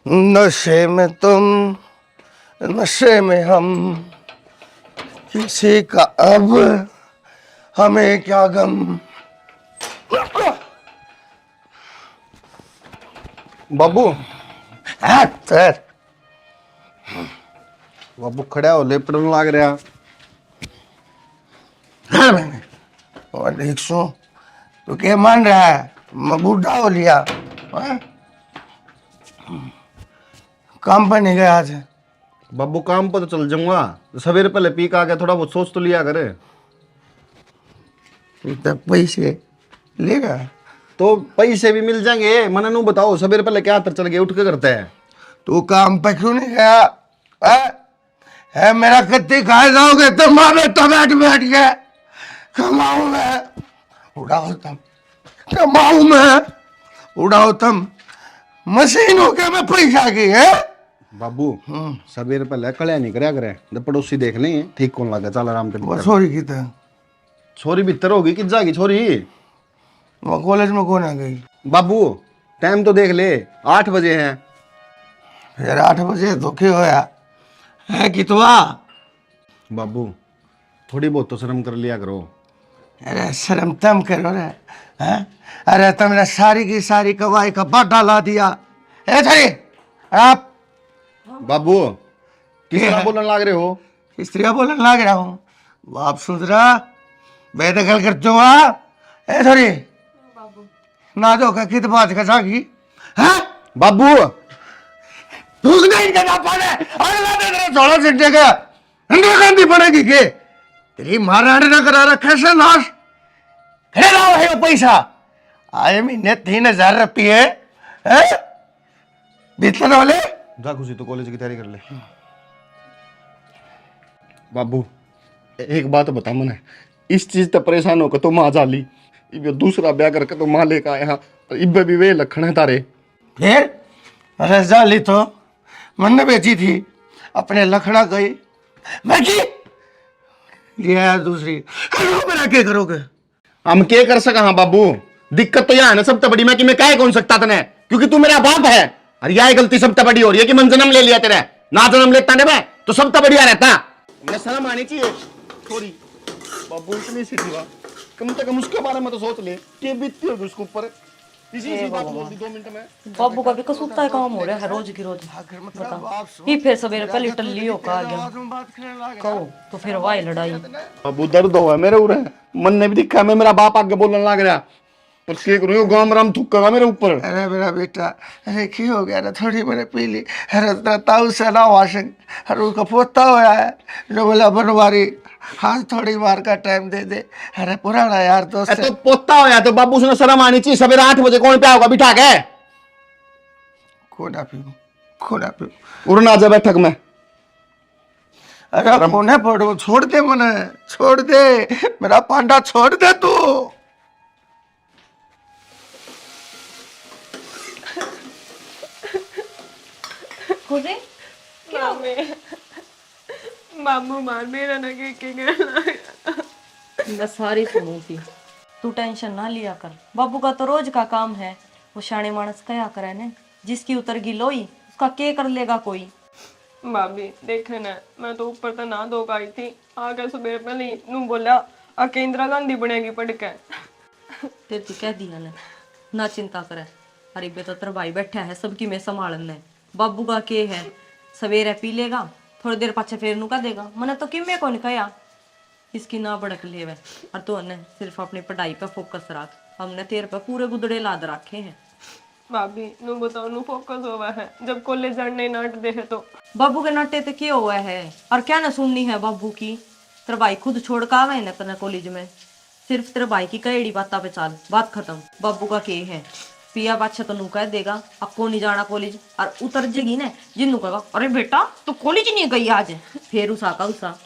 नशे में तुम, नशे में हम, किसी का अब हमें क्या गम। बाबू सर बाबू खड़ा हो लेपटन लाग रहा। मैंने और देख सो तो क्या मान रहा है, मैं बूढ़ा हो लिया। हाँ? काम पर नहीं गया आज। बाबू काम पर तो चल जाऊंगा, सवेरे पहले पी का आ गया, थोड़ा बहुत सोच तो लिया करे। तब पैसे लेगा तो पैसे भी मिल जाएंगे, मना नू बताओ सवेरे पहले क्या तर चल गए उठ के करते हैं। तू काम पे क्यों नहीं गया? है मेरा कत्ती खाए जाओगे तो माँ बेटा बैठ बैठ के कमाऊ मैं, उड़ाओ तुम, कमाऊ मैं, उड़ाओ तुम, मशीन हो के मैं पैसा की है। बाबू सवेरे पहले कल्या नहीं करया करे, जब पड़ोसी देख लेंगे ठीक कौन लगा, चल आराम वो कर। छोरी की था, छोरी भीतर होगी कि जागी छोरी। वो कॉलेज में कौन आ गई? बाबू टाइम तो देख ले, 8 बजे हैं। फिर 8 बजे तो क्या होया है कि तो आ। बाबू थोड़ी बहुत तो शर्म कर लिया करो। अरे शर्म तम करो रे, हैं? अरे तुमने सारी की सारी कमाई का बाटा ला दिया। ए छोरी आप बाबू किस ये तरह है? बोलने लाग रहे हो? स्त्रियां बोलने लग रहा हूँ, बाप सुधरा, बेदखल कर चुका। ए छोरी ना दो का कित बात का सागी है? बाबू तू नहीं करना पाने अगला दे तेरे झोला सिट्टे का अंदर गांधी बनेगी के तेरी महारानी ने करा रखा है नाश। खड़े रहो है वो पैसा आए महीने 3,000 रुपये है भीतर वाले। जा खुशी तो कॉलेज की तैयारी कर ले। बाबू एक बात बता मने, इस चीज तो परेशान होकर तो माँ जाली, इब दूसरा ब्याह करके तो माँ लेकर आया, इब भी वे लक्षण है तारे। फिर रजा ली तो मन बेची थी, अपने लखड़ा गई मैं की लिया यार दूसरी, करो मेरा क्या करोगे? हम क्या कर सका? हाँ बाबू दिक्कत तो यह है ना सबसे बड़ी, मैं कि मैं क्या कौन सकता तने, क्योंकि तू मेरा बाप है। और यह गलती सबसे बड़ी हो रही है कि मन जन्म ले लिया तेरे, ना जन्म लेता ने मैं तो सबसे बढ़िया रहता। मैं शर्म आनी चाहिए थोड़ी। बाबू इतनी सी थी, कम से कम उसके बारे में तो सोच ले कि बीतती होगी उसके ऊपर। इसी सी बात बोल दी 2 मिनट में। बाबू का भी कसूता है, काम हो रहा है रोज की रोज। बताओ ये फिर सवेरे पहले टल्ली होकर आ गया कहो तो फिर वाई लड़ाई। बाबू दर्द हुआ मेरे उरे, मन ने भी दिखा मैं मेरा बाप आगे बोलने लग रहा, पर क्या करूं गांव में राम थुक्का मेरे ऊपर। अरे मेरा बेटा, अरे की हो गया ना, थोड़ी मैंने पी ली। अरे ताऊ से ना वाशिंग, अरे उसका पोता होया है जो बोला बनवारी, हाँ थोड़ी बार का टाइम दे दे। अरे पुराना यार दोस्त तो पोता होया तो बाबू उसने शर्म आनी चाहिए, सवेरे 8 बजे कौन पे होगा बिठा के? खोना पीऊ, खोना पीऊ, उड़ना जा बैठक में। अरे कोने पड़ो, छोड़ दे मने, छोड़ दे मेरा पांडा, छोड़ दे तू। खुशी क्या बाबू मार मेरा ना के मैं सारी सुनूंगी, तू टेंशन ना लिया कर। बाबू का तो रोज का काम है, वो शाणे मानस कया करे ने, जिसकी उतर गई लोई उसका के कर लेगा कोई। भाभी देखे ना, मैं तो ऊपर तो ना धो आई थी, आके सुबह पहले नू बोला आके इंदिरा गांधी बनेगी पढ़ के। तेरी कह दिया ने ना चिंता करे, अरे बे तो तेरा भाई बैठा है सबकी मैं संभालने। बाबू का के है, सवेरे पी लेगा थोड़ी देर पाछे फिर नु का देगा, मने तो किमे कौन कया इसकी ना भड़क लेवे। और तू ने सिर्फ अपनी पढ़ाई पे फोकस रख, हमने तेरे पे पूरे गुदड़े लाद रखे हैं। भाभी नू बताओ नू फोकस हुआ है, जब कॉलेज जाने नाट दे है तो बाबू के नाटे ते क्या हुआ है और क्या ना सुननी है बाबू की? तेरा भाई खुद छोड़ का आवे ना तेरे कॉलेज में, सिर्फ तेरे भाई की कईड़ी बाता पे चाल, बात खत्म। बाबू का के है पिया बादशाह तो नू कह देगा आपको नहीं जाना कॉलेज, और उतर जेगी ना जिन्नू कहेगा अरे बेटा तू कॉलेज नहीं गई आज, फिर उसा का उसा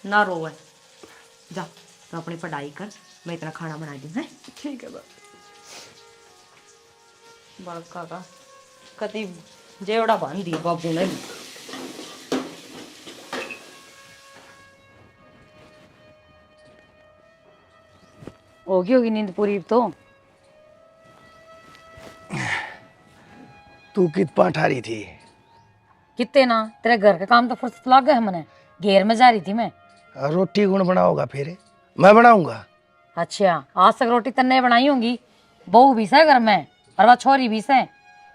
ना रोवे। जा तो अपनी पढ़ाई कर, मैं इतना खाना बना दूं है। ठीक है भाभी। बड़का का कति जेवड़ा बांध दिया बाबू ने। होगी होगी नींद पूरी तो। तू कित पाठ आ रही थी? कितने ना तेरे घर का काम तो फुर्सत लग गया मैंने, घेर में जा रही थी मैं। रोटी कौन बनाओगा फिर? मैं बनाऊंगा। अच्छा, आज तक रोटी तन्ने बनाई होंगी, बहू भी से घर में और वह छोरी भी से।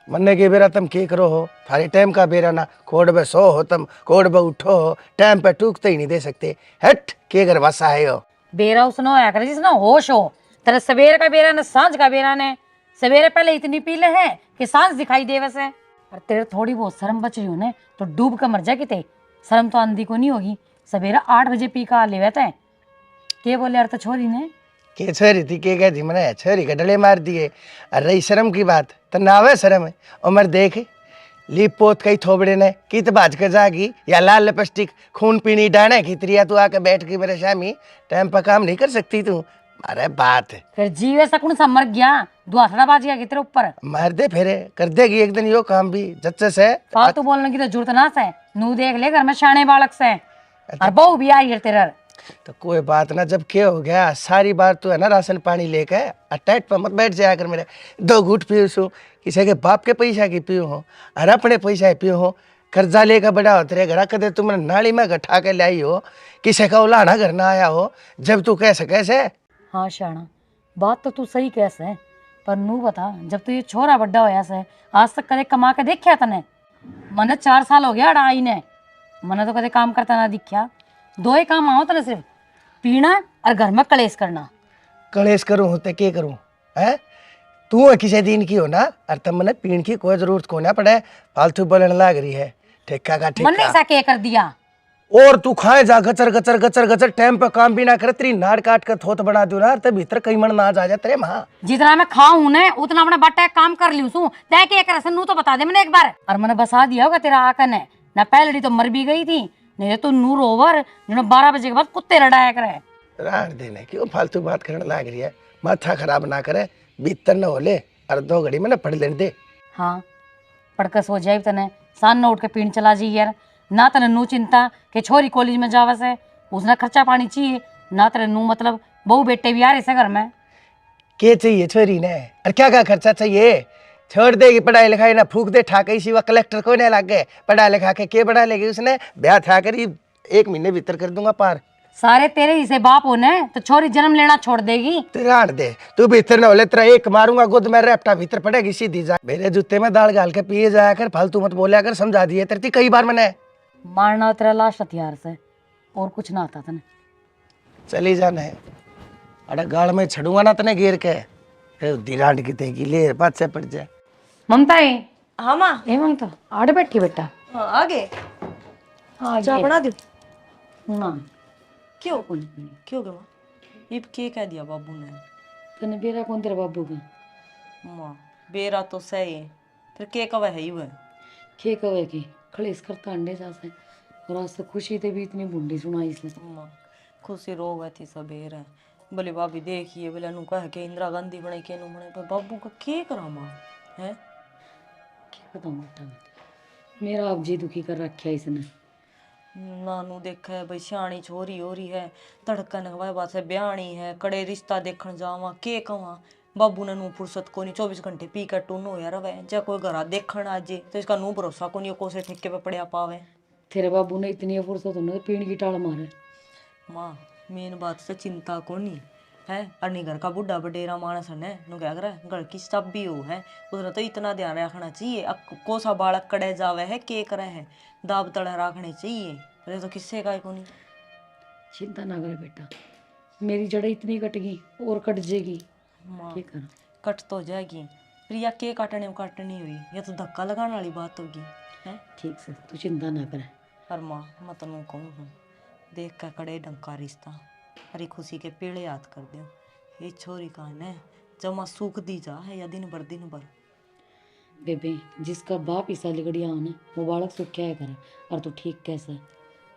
मन्ने के बेरा तुम के करो हो? थारे टाइम का बेरा ना, कोड पे सो हो तुम, कोड पे उठो हो, टाइम पे टूकते ही नहीं दे सकते। हट के घर वसा है हो। बेरा उसने होया करे जिसने होश हो। तेरे सवेरे का बेरा ने सांझ का बेरा ने, सवेरे पहले इतनी पीले है कि सांझ दिखाई दे वैसे। और तेरे थोड़ी बहुत शर्म बच रही हो ने तो डूब कर मर जा किते। शर्म तो आंधी को नहीं होगी, सवेरे 8 बजे पी का ले वैते। के बोले यार तो छोरी ने के छोरी थी के कहती मैंने छोरी के डले मार दिए। और रही शर्म की बात तो ना आवे शर्म है। उमर देख लीप पोत कई थोबड़े ने कित बाज के जागी या लाल लिपस्टिक खून पीनी डाने की त्रिया तू आके बैठ के मेरे शामी टाइम पर काम नहीं कर सकती तू? अरे बात फिर जी वैसा कौन सा मर गया, दुआसड़ा बाज गया कि तेरे ऊपर। मार दे फिर कर देगी एक दिन यो काम भी जच्चे से। फालतू बोलने की तो जरूरत ना से, नू देख ले घर में शाने बालक से और बहू भी आई है तेरा। तो कोई बात ना, जब क्या हो गया सारी बार तू है ना राशन पानी लेके अटैच पर मत बैठ जाया कर मेरे। 2 घूट पीऊ सू किसी के बाप के पैसा की पीऊ हो और अपने पैसा पीऊ हो। कर्जा लेकर बड़ा हो तेरे घर कदे तुमने नाली में गठा के लाई हो, किसी का उलाना घर ना आया हो जब तू कैसे कैसे। हाँ शाना, बात तो तू सही कैसे, पर नू बता जब तू ये छोरा बड्डा होया से आज तक कदे कमा के देखिया तने? मने 4 साल हो गया अड़ाई ने, मने तो कदे काम करता ना दिखा। 2 ही काम आओ तने, सिर्फ पीना और घर में कलेश करना। कलेश करूँ होते के करूँ है? तू किसी दिन की हो ना और तब मैंने पीण की कोई जरूरत को ना पड़े। फालतू बोलने लाग रही है ठेका का मन ने ठेका। ऐसा के कर दिया? और तू खाए जा गचर गचर गचर गचर टाइम पे काम भी ना करे, तेरी नाड़ काट कर थोत बना दू ना तब भीतर कई मन ना आ जा तेरे माँ। जितना मैं खाऊं ने उतना अपने बट्टा काम कर लियो सू। तय के कर नू तो बता दे मैंने एक बार, और मैंने बसा दिया होगा तेरा आकन है ना। पहले तो मर भी गई थी, नहीं तो नूर ओवर जो 12 बजे के बाद कुत्ते लड़ाया करे। रान देने क्यों फालतू बात करने लाग रही है? माथा खराब ना करे, भीतर न हो ले और 2 घड़ी में न पढ़ लेने दे। हाँ पढ़कर सो जाए तने, सान न उठ के पीण चला जी यार। ना तने नू चिंता कि छोरी कॉलेज में जावे से, उसने खर्चा पानी चाहिए ना तेरे नू, मतलब बहू बेटे भी आ रहे से घर में। के चाहिए छोरी ने और क्या क्या खर्चा चाहिए? छोड़ देगी पढ़ाई लिखाई ना, फूक दे ठाके सिवा कलेक्टर को नहीं लग गए। पढ़ा लिखा के क्या बढ़ा लेगी उसने? ब्याह था करी 1 महीने भीतर कर दूंगा पार। सारे तेरे ही से बाप होने तो छोरी जन्म लेना छोड़ देगी। रान दे तू भीतर न होले तेरा एक मारूंगा गुद में रेपटा भीतर पड़ेगी सीधी जा। मेरे जूते में दाल गाल के पिए जाया कर, फालतू मत बोलिया कर, समझा दिए तेरे कई बार मैंने। मारना तेरा लाश हथियार से और कुछ ना आता तने। चली जाना है अरे गाड़ में छड़ूंगा ना तने घेर के दिरांड की तेगी ले बात से पड़ जाए। ममता है? हाँ माँ। ए ममता आड़ बैठी बेटा। हाँ आगे हाँ चाय बना दो। ना क्यों क्यों गया माँ? ये के कह दिया बाबू ने? तने बेरा कौन तेरे बाबू का? माँ बेरा तो सही है, फिर के कवा है ही वह। खे कवे की खड़ेस करता अंडे जासे, और आज तो खुशी ते भी इतनी बुंडी सुनाई इसने। माँ खुशी रो गई थी सबेर है, बोले भाभी देखिए बोले नू कह के इंदिरा गांधी बने के नू बने, पर बाबू का के करा माँ है? क्या बताऊं बेटा, मेरा अब जी दुखी कर रखा है इसने। नानू देखा है भाई सियाणी छोरी हो रही है, धड़कन हवा बात से ब्याणी है, कड़े रिश्ता देखने जावा के कवा। बाबू ने नू फुर्सत को नहीं, 24 घंटे पी कर टून हो यार वह जा कोई घर देखण आ जे तो इसका नू भरोसा को नहीं कोसे ठेके पे पड़या पावे। तेरे बाबू ने इतनी फुर्सत होने पीण की टाल मारे। माँ मेन बात से चिंता को नहीं है, अन्य घर का बुढ़ा बडेरा मानस है नु क्या करे घर की सब भी हो है, उसने तो इतना ध्यान रखना चाहिए। कोसा बालक कड़े जावे है के करे है, दाब तड़े रखने चाहिए, अरे तो किससे का को नहीं। चिंता ना करे बेटा, मेरी जड़ें इतनी कट गई और कट जाएगी। माँ क्या कर कट तो जाएगी फिर या के काटने में काटनी हुई, या तो धक्का लगाने वाली बात होगी है। ठीक से तू चिंता ना करे। पर माँ मैं तनु कहूँ हूँ देख कर कड़े ढंग का रिश्ता, हरी खुशी के पेड़े याद कर दो। ये छोरी का है जमा सूख दी जा है या दिन भर बेबे जिसका बाप ईसा लिगड़िया हो ना वो बालक सुख क्या है करे, और तू ठीक कैसे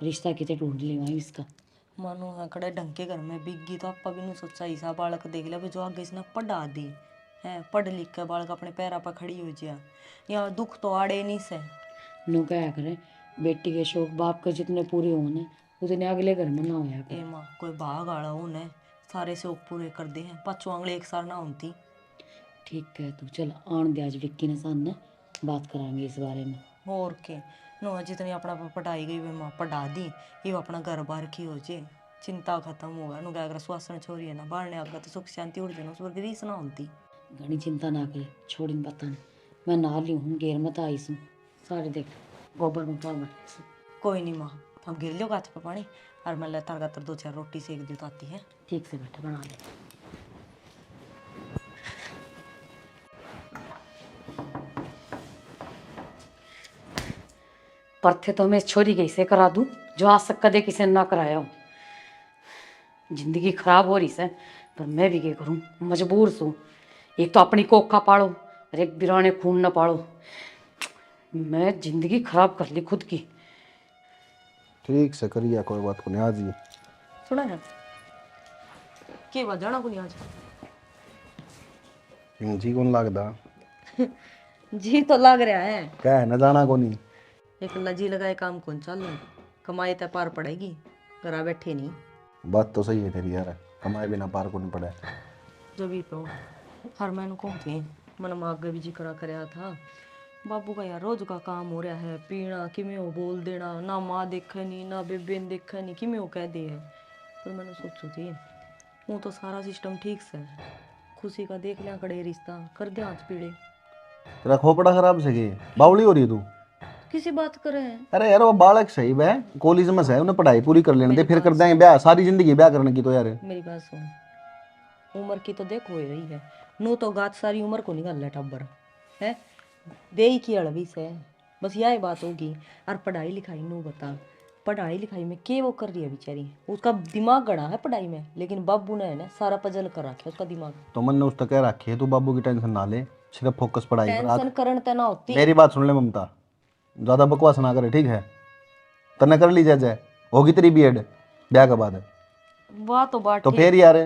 रिश्ता कितने ढूंढ ले वहीं इसका। मानो है कड़े ढंग के घर में बिगगी तो आपा भी नहीं सोचा ईसा बालक देख लिया जो आगे इसने पढ़ा दी है, पढ़ लिख के बालक अपने पैरा पर खड़ी हो जाए, यहाँ दुख तो आड़े नहीं से। नु क्या करे बेटी के शौक बाप के जितने पूरे होने उतने अगले घर में ना होया ए माँ कोई भाग आड़ा उन्हें सारे शौक पूरे कर दे हैं, पाछू आंगले एक सार ना होती। ठीक है तू चल आन दे आज विक्की ने सामने बात कराएंगे इस बारे में। और के नो जितनी अपना पढ़ाई गई वे माँ पढ़ा दी, ये अपना घर बार की हो जे, चिंता खत्म होगा। नु अगर स्वास्थ्य छोरी है ना बाहर आकर तो सुख शांति उड़ जाना, उस पर रीस ना होती। घनी चिंता ना करे, छोड़ी पता नहीं, मैं ना ली हूँ घेर मत आई सू सारे देख गोबर में पाल बैठे। कोई नहीं माँ, हम गिर लो गाछ पे पानी और मैं लेता कर 2-4 रोटी सेक दी तो आती है। ठीक से बैठे बना ले। पर थे तो मैं इस छोरी के से करा दूं जो आज तक कदे किसी ने ना कराया हो। जिंदगी खराब हो रही से, पर मैं भी क्या करूं, मजबूर सू। एक तो अपनी कोखा पालो और एक बिराने खून न पालो। मैं जिंदगी खराब कर ली खुद की। ठीक से करिए, कोई बात को नहीं। आज ही सुना है के बात जाना को नहीं आज। जी कौन लगदा जी तो लग रहा है, क्या है ना जाना को नहीं। एक लजी लगाए काम कौन चालू, कमाई तो पार पड़ेगी, घरा बैठे नहीं। बात तो सही है तेरी यार, कमाए बिना पार को नहीं पड़े। जब भी तो हर मैंने कहते मन मागे भी जी करा करया था बाबू का यार रोज का काम हो रहा है, पीना किमें हो बोल देना, ना माँ देखे नहीं ना बेबे ने देखे नहीं, किमें हो कह दे है। पर मैंने सोचू थी वो तो सारा सिस्टम ठीक से है, खुशी का देख लिया कड़े रिश्ता कर दिया हाथ पीड़े। तेरा खोपड़ा खराब से के बावली हो रही है तू। किसी बात करे है। अरे यार वो बालक सही है, कॉलेज में से उन्हें पढ़ाई पूरी कर लेने दे, फिर कर देंगे ब्याह। सारी जिंदगी ब्याह करने की तो यार। मेरी बात सुन, उम्र की तो देखो हो रही है, नू तो गात सारी उम्र को निकाल ले टब्बर है, दे ही की अड़वी से बस यही बात होगी। और पढ़ाई लिखाई नू बता, पढ़ाई लिखाई में के वो कर रही है बेचारी, उसका दिमाग गड़ा है पढ़ाई में, लेकिन बाबू ने ना सारा पजल कर रखा है उसका दिमाग। तो मन ने उस तक कह रखी है तू बाबू की टेंशन ना ले, सिर्फ फोकस पढ़ाई पर। टेंशन करन ते ना होती। मेरी बात सुन ले ममता, ज्यादा बकवास ना करे ठीक है। तने कर ली जाए होगी तेरी बीएड ब्याह के बाद, बात तो बात तो ठीक। फिर यार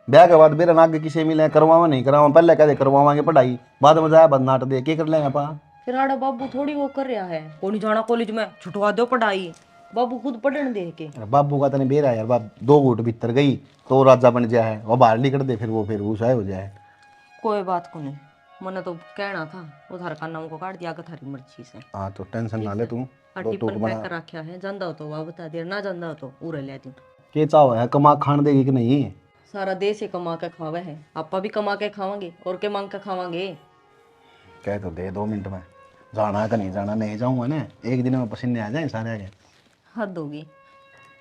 ब्याह के बाद मेरा आगे किसे मिले करवावा नहीं करवावा, पहले कह दे करवावांगे पढ़ाई, बाद में जाए बाद नाट दे के कर लेंगे अपा। फिर आड़ा बाबू थोड़ी वो कर रहा है, को नहीं जाना कॉलेज में छुटवा दो पढ़ाई, बाबू खुद पढ़ने दे के। अरे बाबू का तने बेरा यार, बाप 2 घूट भीतर गई तो राजा बन जाए है, वो बाहर निकल दे फिर उसाए हो जाए। कोई बात को नहीं, मैंने तो कहना था उधार का नाम को काट दिया, थारी मर्जी से। हाँ तो टेंशन ना ले तू। और टिप्पण पैक कर रखा है, जानदा हो तो वाह बता दे, ना जानदा हो तो उरे ले दी। के चाव है कमा खान देगी कि नहीं। सारा देश ही कमा के खावे है, आपा भी कमा के खावांगे और के मांग के खावांगे। कह तो दे 2 मिनट में जाना का नहीं जाना, नहीं जाऊंगा ना एक दिन में पसीने आ जाए सारे आगे। हद होगी,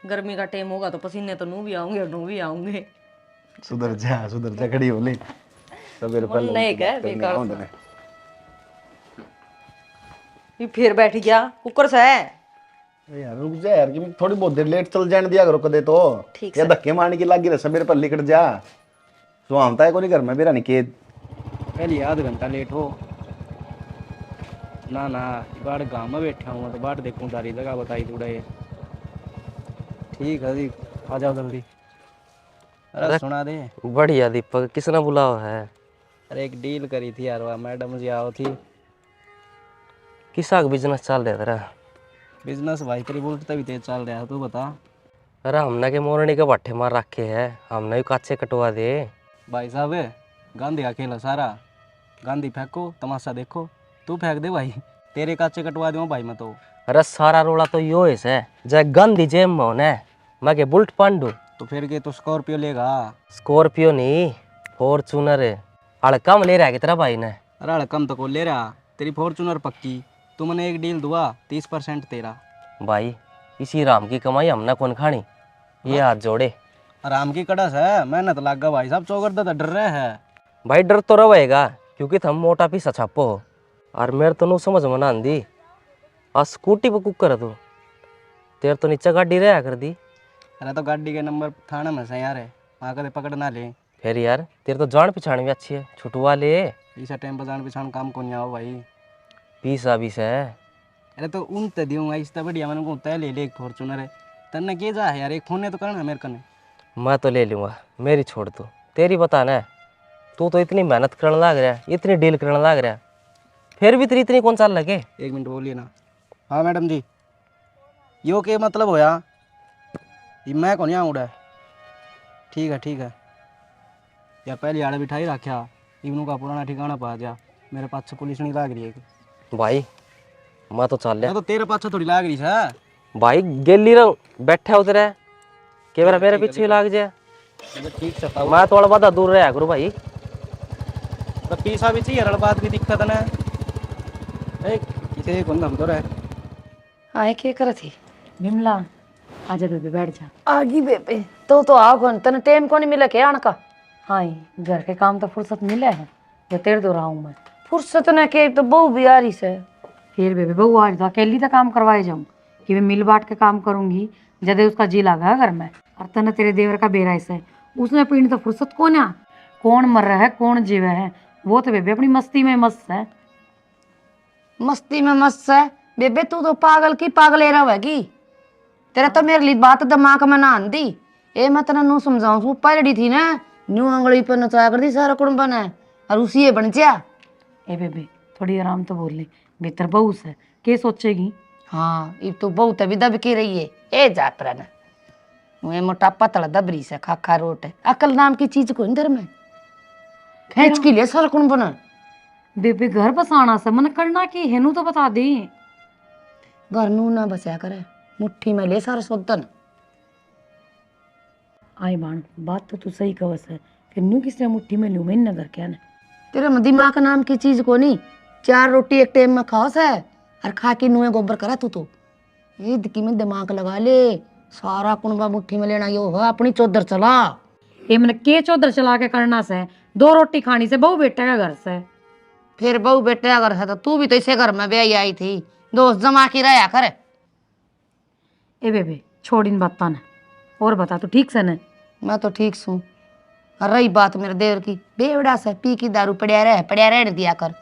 गर्मी का टाइम होगा तो पसीने तो नू भी आऊंगे और नू भी आऊंगे। सुधर जा खड़ी हो ले सवेरे मन नहीं गए करने बेकार आऊं तने। ये फिर बैठ गया कुकर से। अरे यार रुक जा यार, कि थोड़ी बहुत देर लेट चल जाने दिया करो कदे तो। ठीक या धक्के मारने की लागी रहा सवेरे पर लिकट जा, सुहामता है को नहीं घर में मेरा निकेत। पहले आधा घंटा लेट हो ना ना, बाहर गाँव में बैठा हूँ तो बाहर देखूँ सारी जगह बताई थोड़ा ये। ठीक है जी, आ जाओ जल्दी। अरे सुना दे। बढ़िया दीपक, किसने बुलावा है? अरे एक डील करी थी यार, वह मैडम जी आओ थी। किसा का बिजनेस चल रहा तेरा? बिजनेस भाई तेरी बुलट तभी तेज चल रहा है, तू बता। अरे हमने के मोरनी के भट्ठे मार रखे है, हमने भी काचे कटवा दे। भाई साहब गांधी का खेल है सारा, गांधी फेंको तमाशा देखो, तू फेंक दे भाई, तेरे काचे कटवा दूँ भाई मैं तो। अरे सारा रोड़ा तो यो है जय गांधी जेम में होने, मैं के बुलट पांडू। तो फिर के तो स्कॉर्पियो लेगा? स्कॉर्पियो नहीं, फॉर्चूनर है। हड़कम ले रहा है तेरा भाई ने। अरे हड़कम तो को ले रहा, तेरी फॉर्चूनर पक्की। तू मैंने एक डील दुआ 30% तेरा। भाई इसी राम की कमाई हमने कौन खानी, ये हाथ जोड़े। आराम की कड़स है, मेहनत लागा भाई साहब, चौगरदा तो डर रहे है। भाई डर तो रहेगा क्योंकि थम मोटा पीसा छापो हो, और मेरे तो नू समझ में ना आंदी। आज स्कूटी पर कुक कर तू, तेरे तो नीचे गाड़ी रहा कर दी। अरे तो गाड़ी के नंबर थाना में से यार है, वहाँ कदे पकड़ ना ले। फिर यार तेरे तो जान पहचान भी अच्छी है, छुटवा ले। इस टाइम पर जान पहचान काम को नहीं आओ भाई। पीसा भी से। अरे तो उन ते दूंगा, इस बढ़िया मैंने को तय ले ले एक फॉर्चूनर है। तन्ने के जा है यार, एक फोन है तो करना मेरे कने। मैं तो ले लूँगा, मेरी छोड़ तू, तेरी बता ना। तू तो इतनी मेहनत करने लग रहा है, इतनी डील करने लग रहा है, फिर भी तेरी इतनी कौन साल लगे? 1 मिनट बोलिए ना। हाँ मैडम जी, यो के मतलब होया, ये मैं को नहीं आऊँगा। ठीक है या पहले आड़े बिठाई रखा, इवनों का पुराना ठिकाना पा जा, मेरे पास से पुलिस नहीं लाग रही है। भाई मैं तो चल मैं तो तेरे पाछे थोड़ी लाग रही है। भाई गेली रहो बैठे उतरे के बार मेरे पीछे लाग जाए। ठीक से मैं थोड़ा बता दूर रहा करूँ भाई। तो पीसा भी चाहिए रड़ बात की दिक्कत ना किसी को हम तो रहे। आए क्या कर थी बिमला? आजा बेबे बैठ जा। आगी बेबे तो आओ कौन तने टाइम को नहीं मिला क्या आने का? हाँ घर के काम तो फुर्सत मिला है जो तेरे दो रहा हूँ मैं। फुर्सत न के तो बहू भी आ रही से। फिर बेबे बहू आज तो अकेली तो काम करवाए जाऊँ कि मैं मिल बांट के काम करूंगी जब उसका जी लगा घर में। और तने तेरे देवर का बेरा ऐसा है उसने पीने तो फुर्सत कौन है? कौन मर रहा है कौन जीवा है वो तो बेबे अपनी मस्ती में मस्त है। मस्ती में मस्त है बेबे तू तो पागल की पागल रहेगी। तेरा तो मेरे लिए बात दिमाग में ना आंदी। ए मैं तेना नू समझाऊं तू पलड़ी थी ना न्यू अंगली पर नचाया कर दी सारा कुड़म बना है और उसी बन जा। ए बेबे थोड़ी आराम तो बोल ले बेहतर बहू से के सोचेगी। हाँ ये तो बहुत अभी दब के रही है। ए जा पर ना मुझे मोटापा तला दबरी से खा रोट है अकल नाम की चीज को इधर में खेच के लिए सारा कुड़म बना। बेबे घर बसाना से मन करना की हेनू तो बता दे। घर नू ना बसा करे मुट्ठी में ले सारा सोदन। आई बाण बात तो तू सही कवस है कि नू किसने मुट्ठी में लूं मैं नगर क्या ना। तेरे में दिमाग नाम की चीज को नहीं 4 रोटी एक टाइम में खाओ से और खा के नुए गोबर करा तू तो ये दिकी में दिमाग लगा ले सारा कुनबा मुट्ठी में लेना यो है अपनी चौधर चला। ये मैंने के चौधर चला के करना से 2 रोटी खानी से बहू बेटे का घर से। फिर बहू बेटे का घर है तो तू भी तो इसे घर में ब्याही आई थी दोस्त जमा की रहा कर। ए बेबे छोड़ इन बात ना और बता तू ठीक से न? मैं तो ठीक हूँ। रही बात मेरे देवर की बेवड़ा से पी की दारू पड़िया रह दिया कर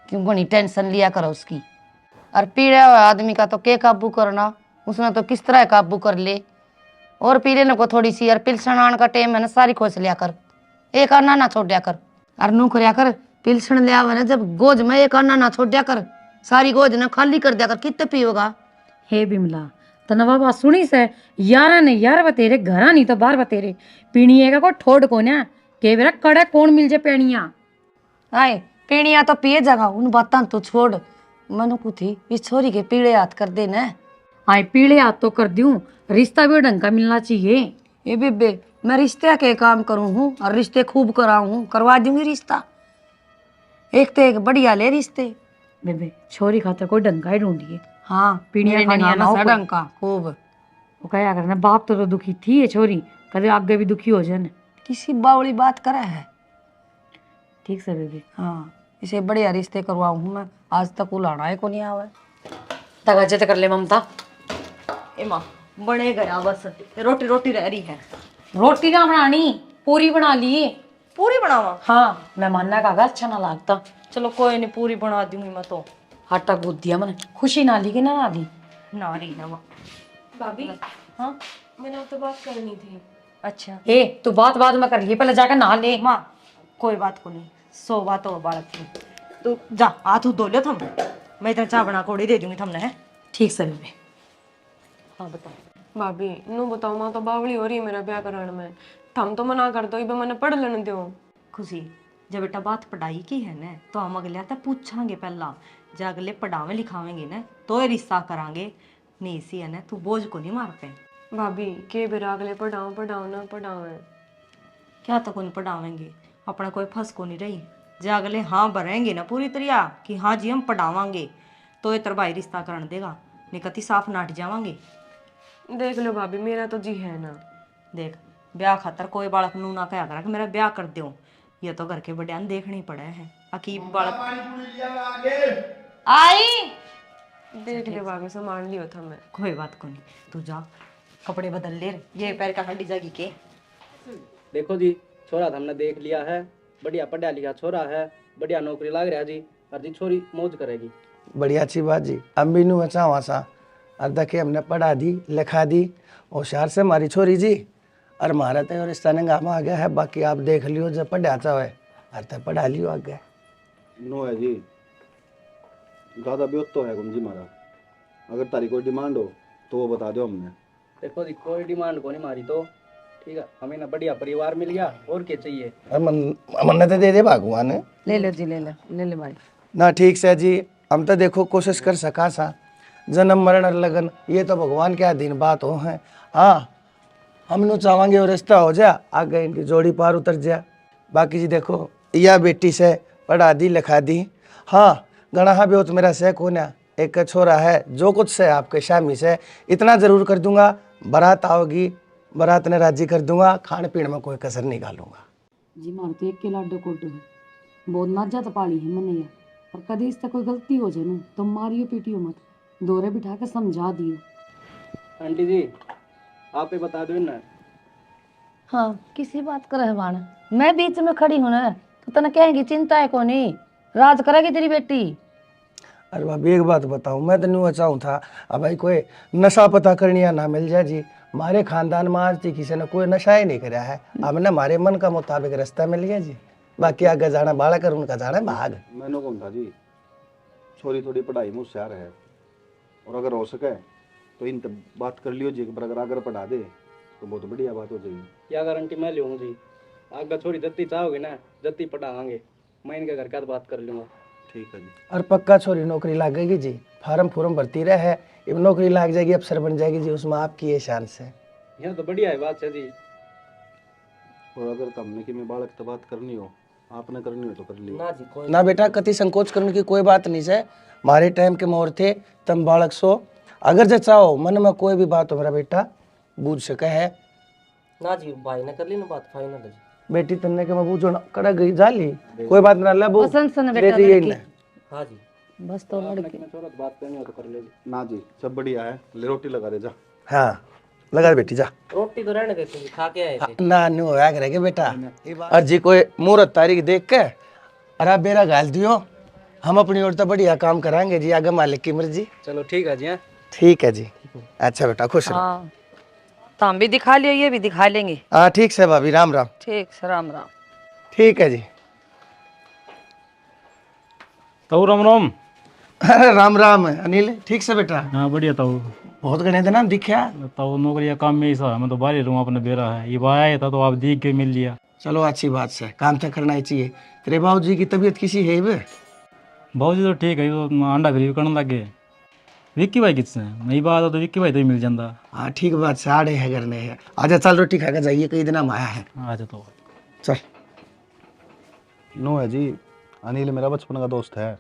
क्यों बनी टेंशन लिया कर उसकी। और पीड़ा हुआ आदमी का तो के काबू करना उसने तो किस तरह काबू कर ले। और पी लेने को थोड़ी सी और पिलसन आने का टाइम है ना सारी खोज लिया कर एक आना ना छोड़ दिया कर। और नू करया कर पिलसन लिया हुआ ना जब गोज में एक आना ना छोड़ दिया कर सारी गोज ना खाली कर दिया कर कितने पियोगा। हे बिमला तना बाबा सुनी से यारा ने यार बतेरे घरा नहीं तो बाहर बतेरे पीणिए का को ठोड को ना के बेरा कड़े कौन मिल जे पेणिया। आए पीणिया तो पिए जगह उन बातां तो छोड़ मनु को थी इस छोरी के पीड़े हाथ कर दे ना। आए पीड़े हाथ तो कर दूं रिश्ता भी ढंग का मिलना चाहिए। ये बेबे मैं रिश्ते के काम करूं हूँ और रिश्ते खूब कराऊं हूँ करवा दूंगी रिश्ता एक तो एक बढ़िया ले रिश्ते। बेबे छोरी खातर कोई ढंग का ही ढूंढिए। हाँ पीड़िया खानिया ना हो ढंग का खूब वो कहा करना बाप तो दुखी थी ये छोरी कदे आगे भी दुखी हो जाए किसी बावली बात करे है। ठीक से बेबी हाँ इसे बढ़िया रिश्ते करवाऊं हूँ मैं आज तक उलाना है को नहीं आवे तगजत कर ले ममता। ए माँ बने गया बस रोटी रोटी रह रही है। रोटी ना बनानी पूरी बना लिए। पूरी बनावा? हाँ मेहमाना का अच्छा ना लगता। चलो कोई नहीं पूरी बना दूंगी मैं तो। आटा गूंद दिया मैंने खुशी ना ली कि ना ली ना रही ना माँ। भाभी हाँ मैंने आपसे बात करनी थी। अच्छा ए तू बात बाद में कर लिए पहले जाकर नहा ले। माँ कोई बात को नहीं 100 बात और बालक थी तू जा हाथ धो लो थम मैं इतना चाय बना कोड़ी दे दूंगी थमने है। ठीक से बेबे। हाँ बताओ। भाभी नू बताओ माँ तो बावली हो रही है मेरा ब्याह कराने में थम तो मना कर दो इबे मैंने पढ़ लेने दो। खुशी जब बेटा बात पढ़ाई की है ना तो हम अगले तो पूछांगे पहला जब अगले पढ़ावे लिखावेंगे ना तो ये रिश्ता करांगे नहीं सी है ना तू बोझ को नहीं मारते। भाभी के बेरा अगले पढ़ाओ ना पढ़ाओ क्या तो कौन पढ़ावेंगे अपना कोई फंस को नहीं रही जब अगले हाँ भरेंगे ना पूरी तरह कि हाँ जी हम पढ़ावांगे तो ये तरबाई रिश्ता कर देगा नहीं कति साफ नाट जावांगे। देख लो भाभी मेरा तो जी है ना। देख ब्याह खातर कोई बालक नू ना कहा करा कि मेरा ब्याह कर दो ये तो घर के बड़ियान देखने ही पड़े है अकीब बालक आई देख ले भाभी सामान लियो था मैं। कोई बात को नहीं तू जा कपड़े बदल ले ये पैर का हड्डी जागी के। देखो जी छोरा तो हमने देख लिया है बढ़िया पढ़ा लिखा छोरा है बढ़िया नौकरी लाग रहा जी और जी छोरी मौज करेगी। बढ़िया अच्छी बात जी हम भी नू अच्छा वहाँ और देखे हमने पढ़ा दी लिखा दी होशियार से हमारी छोरी जी और हमारा तो रिश्ता निगाह आ गया है बाकी आप देख लियो जब पढ़ा चाहे और तो पढ़ा लियो आगे। नो है जी ज़्यादा ब्योत तो है जी मारा अगर तारी कोई डिमांड हो तो वो बता दो हमने। देखो जी कोई डिमांड को नहीं मारी तो ठीक है हमें ना बढ़िया परिवार मिल गया और क्या चाहिए। मन तो दे भगवान ले लो जी ले ले भाई ना ठीक से जी हम तो देखो कोशिश कर सका सा, जन्म मरण और लगन ये तो भगवान के अधीन बात हो है। हाँ हम नु चाहेंगे वो रिश्ता हो जा, आगे इनकी जोड़ी पार उतर जा। बाकी जी देखो यह बेटी से पढ़ा दी लिखा दी। हाँ गणा भी हो तो मेरा से कोना एक छोरा है, जो कुछ से आपके शामी से इतना जरूर कर दूंगा, बारात आओगी बारात ने राजी कर दूंगा, खाने पीने में कोई कसर नहीं डालूंगा। जी मार तो एक के लाडो कोटो है, बहुत नाजा पाली है मैंने ये, और कभी इससे कोई गलती हो जाए ना तो मारियो पीटियो मत, दोरे बिठा के समझा दियो। आंटी जी आप ही बता दो ना। हाँ किसी बात कर है बाण, मैं बीच में खड़ी हूं ना तो तने कहेंगी चिंता है कोनी, राज करेगी तेरी बेटी। अरे भाभी एक बात बताऊं, मैं तो नहीं चाहूँ था अब भाई कोई नशा पता करनी या ना मिल जाए जी। हमारे खानदान में आज तक किसी ने कोई नशा ही नहीं कराया है। अब ना हमारे मन का मुताबिक रास्ता मिल गया जी, बाकी आगे जाना बालक और उनका जाना भाग। मैंने कौन था जी, छोरी थोड़ी पढ़ाई में होशियार है, और अगर हो सके तो इन तब बात कर लियो जी, अगर अगर पढ़ा दे तो बहुत बढ़िया बात हो जाएगी। क्या गारंटी मैं लूँगा जी, आगे छोरी जत्ती चाहोगे ना जत्ती पढ़ावांगे, मैं इनके घर का तो बात कर लूँगा। ठीक है जी। और पक्का छोरी नौकरी लगेगी जी, फार्म फूर्म भरती रहे, अब नौकरी लग जाएगी अफसर बन जाएगी जी, उसमें आपकी ये शान से। यह तो बढ़िया है बात है जी। और अगर तुमने कि मैं बालक से बात करनी हो, आपने करनी हो तो कर लियो। ना जी कोई ना बेटा कति संकोच करने की कोई बात नहीं है, हमारे टाइम के मोर थे तुम बालक सो, अगर जो चाहो मन में कोई भी बात हो मेरा बेटा बूझ सके है। ना जी भाई ने कर ली ना बात फाइनल है जी। बेटी तन्ने के मैं बूझो ना कड़ा गई जाली, कोई बात ना ला बू पसंद से ना बेटा दे दिए लड़की। ना। हाँ जी बस तो लड़की मैं छोरा बात करनी हो तो कर ले जी। ना जी सब बढ़िया है, ले रोटी लगा दे जा। हाँ लगा दे बेटी जा। रोटी तो रहने देते जी, खा के आए थे। ना नु होया करेगे बेटा, और जी कोई मुहूर्त तारीख देख के अरे बेरा गाल दियो, हम अपनी ओर तो बढ़िया काम कराएंगे जी, आगे मालिक की मर्जी। चलो ठीक है जी। हाँ ठीक है जी, अच्छा बेटा खुश रहो। हाँ तो हम भी दिखा लियो, ये भी दिखा लेंगे। हाँ ठीक से भाभी, राम राम। ठीक से राम राम। ठीक है जी। ताऊ राम राम। अरे राम राम अनिल, ठीक से बेटा। हाँ बढ़िया ताऊ। बहुत गणे थे ना दिखा। ताऊ नौकरी या काम में ही सा, मैं तो बाहर ही रहूँ अपने बेरा है, ये आया था तो आप देख के मिल लिया। चलो अच्छी बात से, काम तो करना ही चाहिए। तेरे बाबूजी की तबीयत किसी है बे? भाजी तो ठीक है, ये तो अंडा खरीद करने लग गए। विक्की भाई किसने नहीं बात हो तो विक्की भाई तो ही मिल जाता। हाँ ठीक बात से, आड़े है करने है। आजा चल रोटी खा के जाइए, कई दिन हम आया है। अच्छा तो चल। नो है जी, अनिल मेरा बचपन का दोस्त है,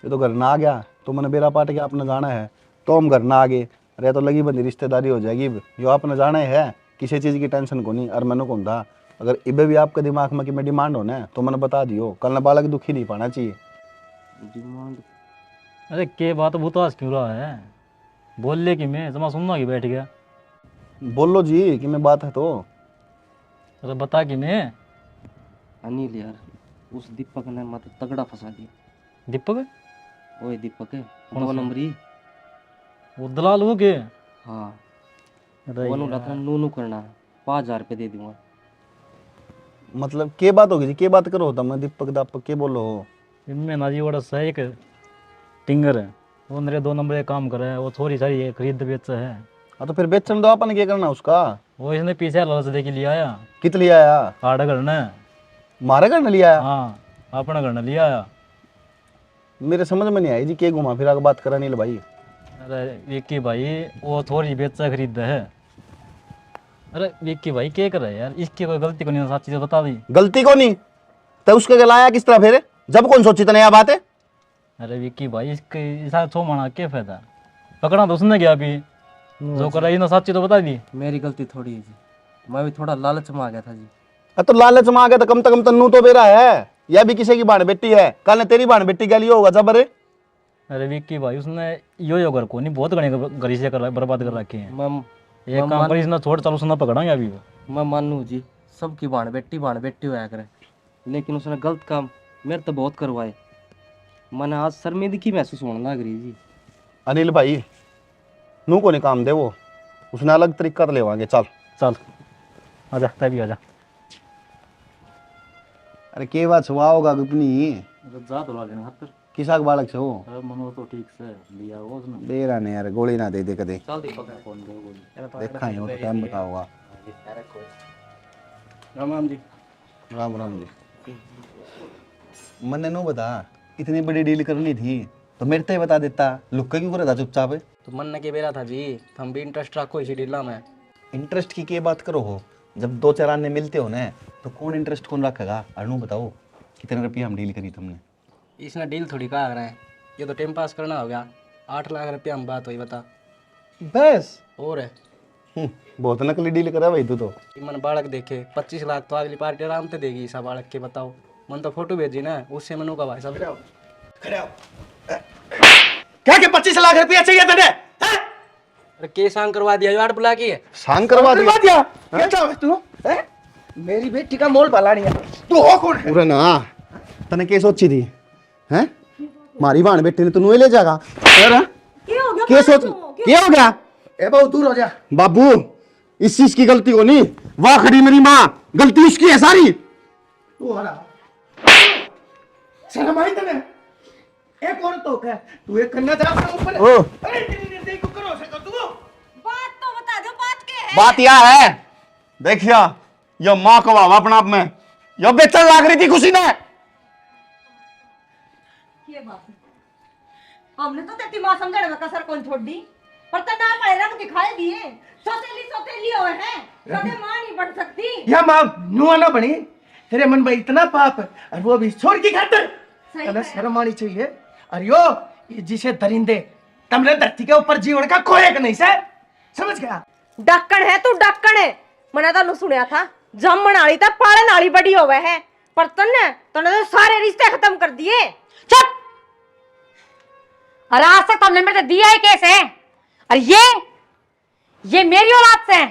ये तो घर ना आ गया तो मैंने बेरा पाट के आपने जाना है तो हम घर ना आ गए, अरे तो लगी बंदी रिश्तेदारी हो जाएगी। जो आपने जाना है किसी चीज़ की टेंशन को नहीं। और मैंने कौन था अगर इबे भी आपके दिमाग में कि मैं डिमांड होना है तो मैंने बता दियो, कल ना बालक दुखी नहीं पाना चाहिए। डिमांड अरे के बात भूतास क्यों रहा है, बोल ले कि मैं जमा सुनना कि बैठ गया। बोलो जी कि मैं बात है तो। अरे बता कि मैं। अनिल यार उस दीपक ने मत तगड़ा फंसा दिया। दीपक ओए दीपक है 2 नंबरी। वो दलाल हो के। हाँ अरे वो रात में नू करना है, 5000 रुपये दे दूंगा। मतलब के बात होगी जी, के बात करो था मैं दीपक दापक के बोलो हो। इनमें ना जी बड़ा सा एक टिंगर है, वो मेरे 2 नंबर का काम करे है, वो थोड़ी सारी है खरीद बेच है। हाँ तो फिर बेचन दो, अपन क्या करना उसका। वो इसने पीछे लालच दे के लिया आया, कित लिया आया, आड़ा करना। मारे घर न लिया आया। हाँ अपना करना लिया आया। मेरे समझ में नहीं आई जी, के घुमा फिरा के बात करा नील भाई। अरे विक्की भाई वो थोड़ी बेचा खरीद है। अरे विक्की भाई क्या कर रहा है यार, इसकी कोई गलती को नहीं, सच्ची तो बता दी। गलती को नहीं तो उसके गलाया किस तरह फिर, जब कौन सोची तने यह बात है। अरे विक्की भाई इसके साथ छो माना क्या फायदा, पकड़ा तो उसने गया अभी, जो कर रही ना सच्ची तो बता दी। मेरी गलती थोड़ी है जी, मैं भी थोड़ा लालच में आ गया था जी। तो लालच में आ गया तो कम से कम तन्नू तो बेरा है, यह भी किसी की बाण बेटी है, कल ने तेरी बाण बेटी के लिए होगा जबर। अरे विक्की भाई उसने यो घर को नहीं बहुत घने गरी से बर्बाद कर रखे हैं। मैं एक काम कर इसने छोड़, चल उसने पकड़ांगे अभी। मैं मानू जी सबकी बाण बेटी होया करे, लेकिन उसने गलत काम मेरे तो बहुत करवाए, मैंने आज शर्मिंदगी महसूस होने लग रही जी। अनिल भाई नू को नहीं काम दे वो, उसने अलग तरीका ले आएंगे। चल चल आजा तभी आजा। अरे के बात हुआ होगा अपनी, जा तो लागे हाथ किसा बालक से हो। अरे मनो तो ठीक से लिया वो उसने। दे रहा नहीं यार, गोली ना दे दे कदे। चल दीपक ने फोन दे देखा ही हो तो टाइम बताओगा। राम राम जी। राम राम जी। मैंने नो बता, इतनी बड़ी डील करनी थी तो मेरे ते बता देता, लुक के क्यों करे था चुपचाप? तो मन के बेरा था जी, हम भी इंटरेस्ट रखो इसी डीला में। इंटरेस्ट की क्या बात करो हो? जब दो चार आने मिलते हो ना तो कौन इंटरेस्ट कौन रखेगा? अनु बताओ कितने रुपया हम डील करी तुमने? इसने डील थोड़ी कहा रहे हैं, ये तो टाइम पास करना हो गया। 8 लाख रुपया हम बात हुई बता। बस और है बहुत नकली डील करा भाई तू तो। मन बालक देखे 25 लाख तो अगली पार्टी आराम से देगी। ऐसा बालक के बताओ, मन तो फोटो भेजी ना, उससे मनु का भाई साहब। क्या के 25 लाख रुपया चाहिए तेरे? हैं? अरे के सांग करवा दिया, यार बुला के। सांग करवा दिया? करवा दिया? क्या चाहे तू? हैं? मेरी बेटी का मोल भला नहीं है। तू हो कौन है? पूरा ना तने के सोची थी हैं? मारी बाण बेटे ने तू ले जाएगा यार? के सोच क्या हो गया? ए बहुत दूर हो जा। बाबू इस चीज की गलती हो नहीं, वाह खड़ी मेरी माँ, गलती उसकी है सारी। तू हरा शर्म आई तने? एक और तो क्या तू एक कन्या जा अपने ऊपर? ओ। अरे तेरी निर्दयी को करो से कर तू। बात तो बता दो, बात क्या है? बात यह है, देखिया यह माँ को वावा अपना आप में यह बेचन लाग रही थी खुशी ने। ये बात है। हमने तो तेरी मां समझने में कसर कौन छोड़ दी, पर तो ना पड़े रंग दिखाए दिए। सोतेली हुए हैं, कभी मां नहीं बन सकती। या मां नुआ ना बनी, तेरे मन में इतना पाप और वो भी छोड़ की खातिर। सही तने है। शर्म आनी चाहिए। अरे यो ये जिसे दरिंदे तमरे धरती के ऊपर जीवन का कोई एक नहीं से, समझ गया? डक्कन है तू, डक्कन है। मैंने तो सुनया था जमन आली था पालन आली बड़ी होवे है, पर तन्ने तो सारे रिश्ते खत्म कर दिए। चुप। और आज तक तुमने मेरे से दिया ही कैसे? और ये मेरी औलाद से है।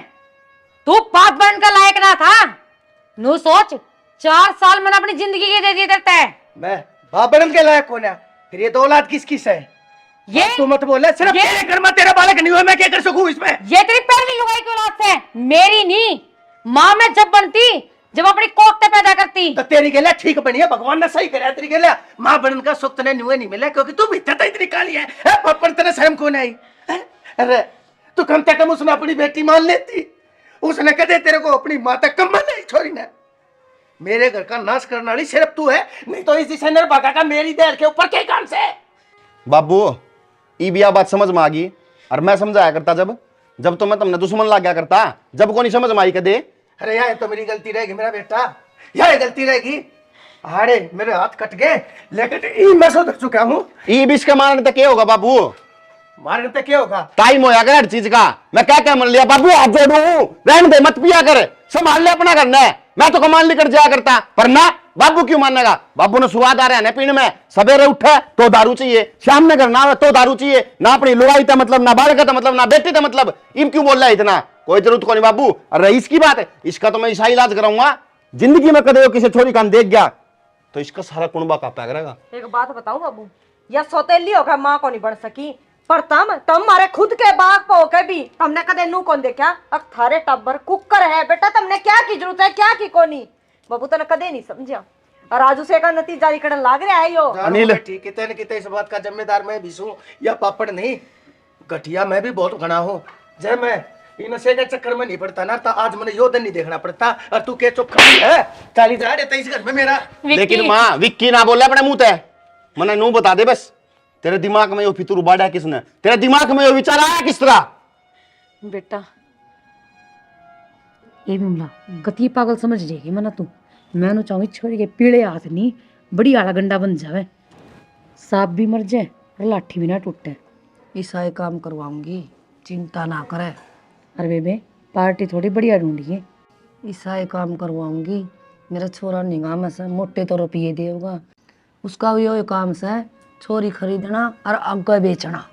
तू बाप बनने का लायक ना था। नू सोच, 4 साल मैंने अपनी जिंदगी के दे दिए देते हैं। मैं बाप बनने के लायक कौन है? फिर ये तो औलाद किस किस है? ये तू मत बोले, सिर्फ ये- तेरे घर में तेरा बालक नहीं हुआ, मैं क्या कर सकूं इसमें? ये तेरी पहली लुगाई की औलाद से है, मेरी नहीं। माँ मैं जब बनती, जब अपनी कोखते पैदा करती। तो तेरी के लिए ठीक बनी है, भगवान ने सही कराया तेरी के लिए। मां बनने का सुख तने नुए नहीं मिला क्योंकि तू भीतर तो इतनी काली है। पर तेरे शर्म कौन आई? हैं? अरे तू कम से कम उसने अपनी बेटी मान लेती। उसने कदे तेरे को अपनी मां तक कम नहीं छोड़ी ने। मेरे घर का नाश करने वाली सिर्फ तू है, नहीं तो इस डिजाइनर बाका का मेरी देर के ऊपर क्या काम से? बाबू ई बिया बात समझ में आ गई, और मैं समझाया करता जब तो मैं तुमने दुश्मन ला गया करता, जब को नहीं समझ में आई कदे। अरे यार तो मेरी गलती रहेगी मेरा बेटा, यह गलती रहेगी। अरे मेरे हाथ कट गए लेकिन मैं सुधर चुका हूँ। ई बीच का मारने तक क्या होगा बाबू? मारने तक क्या होगा? टाइम होया कर हर चीज का। मैं क्या मन लिया बाबू, हाथ जोड़ू, रहने दे, मत पिया कर, संभाल ले अपना करना है। मैं तो कमान लेकर जाया करता, पर ना बाबू क्यों मानेगा? बाबू ने स्वाद आ रहा है ना पीने में, सवेरे उठे तो दारू चाहिए, शाम में करना तो दारू चाहिए, ना अपनी लुगाई था मतलब, ना बालक था मतलब, ना बेटी था मतलब। इम क्यों बोल रहा है इतना? कोई जरूरत को नहीं बाबू। और रईस की बात है, इसका तो मैं ईसा इलाज कराऊंगा। जिंदगी में कदे किसी छोरी का देख गया तो इसका सारा कुनबा कापा करेगा। एक बात बताऊं बाबू, या सौतेली होकर माँ को नहीं बढ़ सकी, पर तुम मारे खुद के बाग पे होकर भी हमने कदे नू कौन देखा? अब थारे टब्बर कुकर है बेटा, तुमने क्या की जरूरत है, क्या की कोनी? बाबू तने कदे नहीं समझा, और आज उसे का नतीजा निकलने लाग रहा है। यो अनिल। ठीक कितने न कितने इस बात का जिम्मेदार मैं भी हूँ, या पापड़ नहीं गठिया मैं भी बहुत घना हूँ। जय मैं इन नशे के चक्कर में नहीं पड़ता ना, तो आज मैंने यो दिन नहीं देखना पड़ता। और तू के चुप खड़ी है, 40,000 है इस घर में मेरा। लेकिन माँ विक्की ना बोले अपने मुंह ते, मने नू बता दे बस, तेरे दिमाग में यो फितूर बाड़ा किसने? तेरे दिमाग में यो विचार आया किस तरह? बेटा ये बिमला गति पागल समझ जाएगी मना तू। मैं नु चाहूँ छोरी के पीड़े हाथ नहीं बड़ी आला गंडा बन जावे, सांप भी मर जाए और लाठी भी ना टूटे। ईसाई काम करवाऊंगी, चिंता ना करे। अरे बेबे पार्टी थोड़ी बढ़िया ढूंढी है। ईसाई काम करवाऊंगी। मेरा छोरा निगाह में से मोटे तो रुपये देगा, उसका भी यही काम से छोरी खरीदना और आगे बेचना,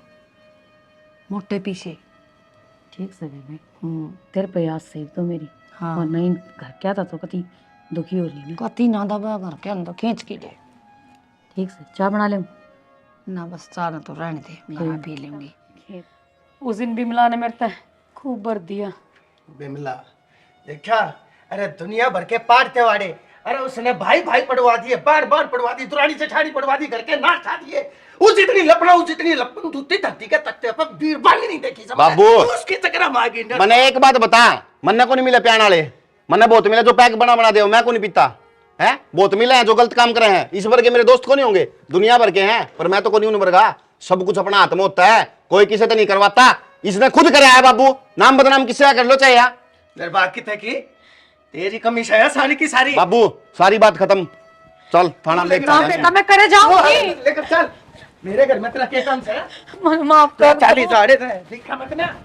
मोटे पीछे। ठीक से बेबे, तेरे प्रयास से तो मेरी। हाँ। और नहीं घर क्या था तो कति दुखी हो रही है। कति ना दबा घर के अंदर खींच के ले। ठीक से चाय बना ले। ना बस चाह तो रहने दे, मैं पी लूंगी। उस दिन बिमला ने मेरे से खूब भर दिया। बिमला देखा, अरे दुनिया भर के पार वाड़े, अरे उसने भाई भाई पढ़वा दिए, बार बार पढ़वा दी, दुरानी जेठानी पढ़वा दी, करके नाश खा दिए। उस जितनी लपन दूती धरती के तख्ते पर बीरबल नहीं देखी समझ? बाबू। उसकी चक्कर में आ गई। मने एक बात बता, मन्ने को नहीं मिले प्यान वाले, मन्ने बहुत मिले जो पैक बना दे, मैं को नहीं पीता है। बहुत मिले हैं जो गलत काम करे हैं, इस भर के मेरे दोस्त को नहीं होंगे, दुनिया भर के हैं, पर मैं तो को नहीं उन भर का। सब कुछ अपना हाथ में होता है, कोई किसी से नहीं करवाता। इसने खुद कराया है बाबू, नाम बदनाम किससे कर लो चाहे यार। बाकी थे की तेरी कमी है सारी की सारी। बाबू सारी बात खत्म, चल थाना लेकर काम पे मैं करे जाऊंगी। लेकर चल, मेरे घर में तेरा क्या काम है? माफ कर चालीस साढ़े देखा मत ना।